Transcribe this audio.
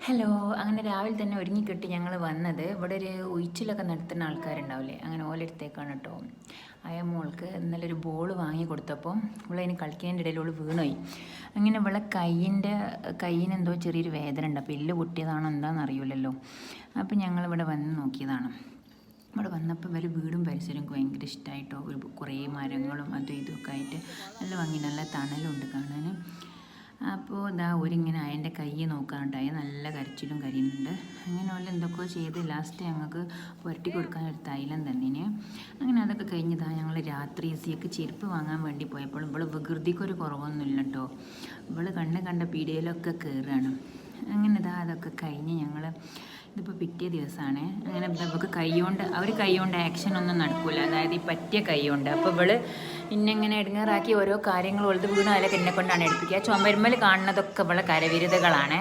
Hello. അങ്ങനെ രാവിലെ തന്നെ ഒരുങ്ങിക്കെട്ടി ഞങ്ങൾ വന്നത് ഇവിടെ ഒരു ഉയിച്ചിലൊക്കെ നടത്തുന്ന ആൾക്കാരുണ്ടാവില്ലേ, അങ്ങനെ ഓലെടുത്തേക്കാണ് കേട്ടോ. അയ മോൾക്ക് ഇന്നലെ ഒരു ബോൾ വാങ്ങി കൊടുത്തപ്പോൾ ഇവളതിന് കളിക്കുന്നതിൻ്റെ ഇടയിൽ അവൾ വീണുപോയി. അങ്ങനെ ഇവളെ കയ്യിന് എന്തോ ചെറിയൊരു വേദന ഉണ്ട്. അപ്പോൾ എല്ല് പൊട്ടിയതാണോ എന്താണെന്ന് അറിയില്ലല്ലോ. അപ്പോൾ ഞങ്ങളിവിടെ വന്ന് നോക്കിയതാണ്. ഇവിടെ വന്നപ്പോൾ ഇവർ വീടും പരിസരവും എനിക്ക് ഭയങ്കര ഇഷ്ടമായിട്ടോ. കുറേ മരങ്ങളും അതും ഇതൊക്കെ ആയിട്ട് നല്ല ഭംഗി, നല്ല തണലുണ്ട് കാണാൻ. അപ്പോൾ ഇതാ ഒരിങ്ങനെ അതിൻ്റെ കൈ നോക്കാനുണ്ടായി, നല്ല കരച്ചിലും കരിയുന്നുണ്ട്. അങ്ങനെ പോലെ എന്തൊക്കെയോ ചെയ്ത് ലാസ്റ്റ് ഞങ്ങൾക്ക് പുരട്ടി കൊടുക്കാൻ ഒരു തൈലം തന്നിന്. അങ്ങനെ അതൊക്കെ കഴിഞ്ഞതാ ഞങ്ങൾ രാത്രി സിയൊക്കെ ചെരുപ്പ് വാങ്ങാൻ വേണ്ടി പോയപ്പോൾ ഇവൾ വികൃതിക്കൊരു കുറവൊന്നുമില്ല കേട്ടോ. ഇവൾ കണ്ട പീടികയിലൊക്കെ കയറുകയാണ്. അങ്ങനെ ഇതാ അതൊക്കെ കഴിഞ്ഞ് ഞങ്ങൾ ഇതിപ്പോൾ പിറ്റേ ദിവസമാണ്. അങ്ങനെ നമുക്ക് കൈകൊണ്ട് ആക്ഷൻ ഒന്നും നടക്കില്ല, അതായത് ഈ പറ്റിയ കൈകൊണ്ട്. അപ്പോൾ ഇവള് ഇന്നെങ്ങനെ ഇടങ്ങാറാക്കി ഓരോ കാര്യങ്ങൾ ഉള്ളത് വീണ അതിലൊക്കെ എന്നെ കൊണ്ടാണ് എടുപ്പിക്കുക. ചുമരുമ്മൽ കാണുന്നതൊക്കെ ഇവളെ കരവിരുതകളാണ്.